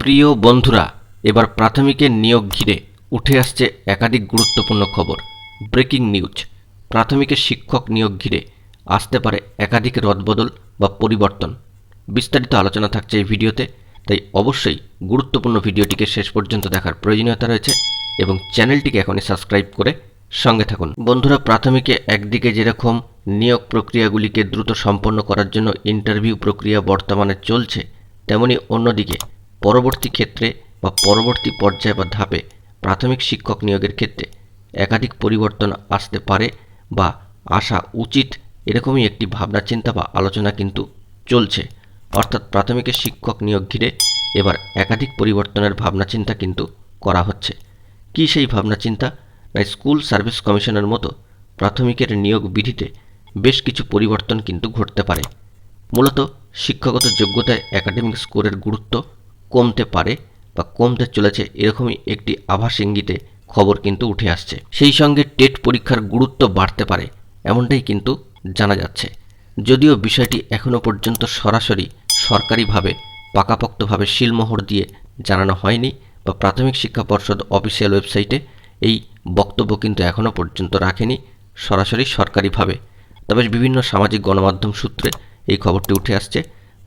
প্রিয় বন্ধুরা, এবার প্রাথমিকের নিয়োগ ঘিরে উঠে আসছে একাধিক গুরুত্বপূর্ণ খবর। Breaking news. প্রাথমিকের শিক্ষক নিয়োগ ঘিরে আসতে পারে একাধিক রদবদল বা পরিবর্তন। বিস্তারিত আলোচনা থাকছে এই ভিডিওতে, তাই অবশ্যই গুরুত্বপূর্ণ ভিডিওটিকে শেষ পর্যন্ত দেখার প্রয়োজনীয়তা রয়েছে এবং চ্যানেলটিকে এখনই সাবস্ক্রাইব করে সঙ্গে থাকুন। বন্ধুরা, প্রাথমিকে একদিকে যেরকম নিয়োগ প্রক্রিয়াগুলিকে দ্রুত সম্পন্ন করার জন্য ইন্টারভিউ প্রক্রিয়া বর্তমানে চলছে, তেমনি অন্যদিকে পরবর্তী ক্ষেত্রে বা পরবর্তী পর্যায়ে বা ধাপে প্রাথমিক শিক্ষক নিয়োগের ক্ষেত্রে একাধিক পরিবর্তন আসতে পারে বা আসা উচিত, এরকমই একটি ভাবনা চিন্তা বা আলোচনা কিন্তু চলছে। অর্থাৎ প্রাথমিকের শিক্ষক নিয়োগ ঘিরে এবার একাধিক পরিবর্তনের ভাবনা চিন্তা কিন্তু করা হচ্ছে। কি সেই ভাবনা চিন্তা? না, স্কুল সার্ভিস কমিশনের মতো প্রাথমিকের নিয়োগ বিধিতে বেশ কিছু পরিবর্তন কিন্তু ঘটতে পারে। মূলত শিক্ষাগত যোগ্যতায় একাডেমিক স্কোরের গুরুত্ব কমতে পারে বা কমতে চলেছে, এরকমই একটি আভাস ইঙ্গিতে খবর কিন্তু উঠে আসছে। সেই সঙ্গে টেট পরীক্ষার গুরুত্ব বাড়তে পারে, এমনটাই কিন্তু জানা যাচ্ছে। যদিও বিষয়টি এখনও পর্যন্ত সরাসরি সরকারিভাবে পাকাপোক্তভাবে সিলমোহর দিয়ে জানানো হয়নি বা প্রাথমিক শিক্ষা পর্ষদ অফিসিয়াল ওয়েবসাইটে এই বক্তব্য কিন্তু এখনও পর্যন্ত রাখেনি সরাসরি সরকারিভাবে। তবে বিভিন্ন সামাজিক গণমাধ্যম সূত্রে এই খবরটি উঠে আসছে।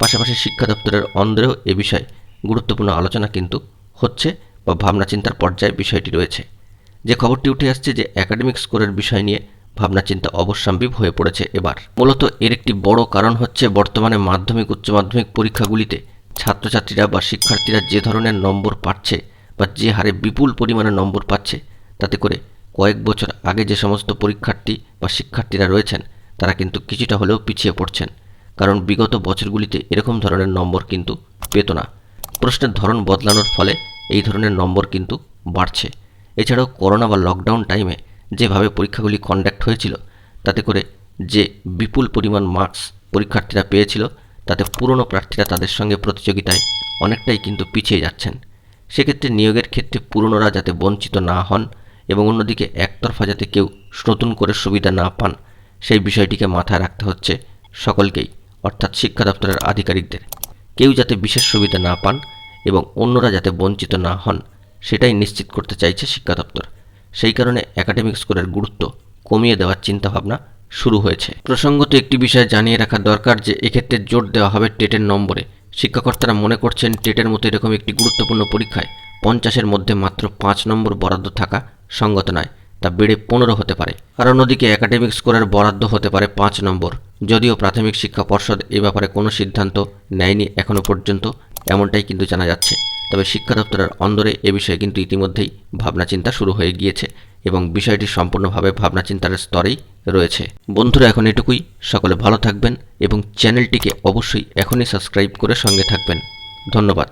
পাশাপাশি শিক্ষা দপ্তরের অন্দরেও এ বিষয়ে গুরুত্বপূর্ণ আলোচনা কিন্তু হচ্ছে বা ভাবনা চিন্তার পর্যায়ে বিষয়টি রয়েছে। যে খবরটি উঠে আসছে যে একাডেমিক স্কোরের বিষয় নিয়ে ভাবনা চিন্তা অবশ্যম্ভাবী হয়ে পড়েছে এবার। মূলত এর একটি বড় কারণ হচ্ছে বর্তমানে মাধ্যমিক উচ্চ মাধ্যমিক পরীক্ষাগুলিতে ছাত্রছাত্রীরা বা শিক্ষার্থীরা যে ধরনের নম্বর পাচ্ছে বা যে হারে বিপুল পরিমাণে নম্বর পাচ্ছে, তাতে করে কয়েক বছর আগে যে সমস্ত পরীক্ষার্থী বা শিক্ষার্থীরা রয়েছেন তারা কিন্তু কিছুটা হলেও পিছিয়ে পড়ছেন। কারণ বিগত বছরগুলিতে এরকম ধরনের নম্বর কিন্তু পেত না। প্রশ্নের ধরন বদলানোর ফলে এই ধরনের নম্বর কিন্তু বাড়ছে। এছাড়াও করোনা বা লকডাউন টাইমে যেভাবে পরীক্ষাগুলি কন্ডাক্ট হয়েছিল, তাতে করে যে বিপুল পরিমাণ মার্কস পরীক্ষার্থীরা পেয়েছিল, তাতে পুরনো প্রার্থীরা তাদের সঙ্গে প্রতিযোগিতায় অনেকটাই কিন্তু পিছিয়ে যাচ্ছেন। সেক্ষেত্রে নিয়োগের ক্ষেত্রে পুরনোরা যাতে বঞ্চিত না হন এবং অন্যদিকে একতরফা যাতে কেউ নতুন করে সুবিধা না পান, সেই বিষয়টিকে মাথায় রাখতে হচ্ছে সকলকেই, অর্থাৎ শিক্ষা দপ্তরের আধিকারিকদের। কেউ যাতে বিশেষ সুবিধা না পান এবং অন্যরা যাতে বঞ্চিত না হন, সেটাই নিশ্চিত করতে চাইছে শিক্ষা দপ্তর। সেই কারণে একাডেমিক স্কোরের গুরুত্ব কমিয়ে দেওয়ার চিন্তাভাবনা শুরু হয়েছে। প্রসঙ্গত একটি বিষয় জানিয়ে রাখা দরকার যে এক্ষেত্রে জোর দেওয়া হবে টেটের নম্বরে। শিক্ষাকর্তারা মনে করছেন টেটের মতো এরকম একটি গুরুত্বপূর্ণ পরীক্ষায় 50-এর মধ্যে মাত্র 5 নম্বর বরাদ্দ থাকা সঙ্গত নয়, তা বেড়ে 15 হতে পারে। আর অন্যদিকে একাডেমিক স্কোরের বরাদ্দ হতে পারে 5 নম্বর। যদিও প্রাথমিক শিক্ষা পর্ষদ এ ব্যাপারে কোনো সিদ্ধান্ত নেয়নি এখনও পর্যন্ত, এমনটাই কিন্তু জানা যাচ্ছে। তবে শিক্ষা দপ্তরের অন্দরে এ বিষয়ে কিন্তু ইতিমধ্যেই ভাবনা চিন্তা শুরু হয়ে গিয়েছে এবং বিষয়টি সম্পূর্ণভাবে ভাবনা চিন্তার স্তরেই রয়েছে। বন্ধুরা, এখন এটুকুই। সকলে ভালো থাকবেন এবং চ্যানেলটিকে অবশ্যই এখনই সাবস্ক্রাইব করে সঙ্গে থাকবেন। ধন্যবাদ।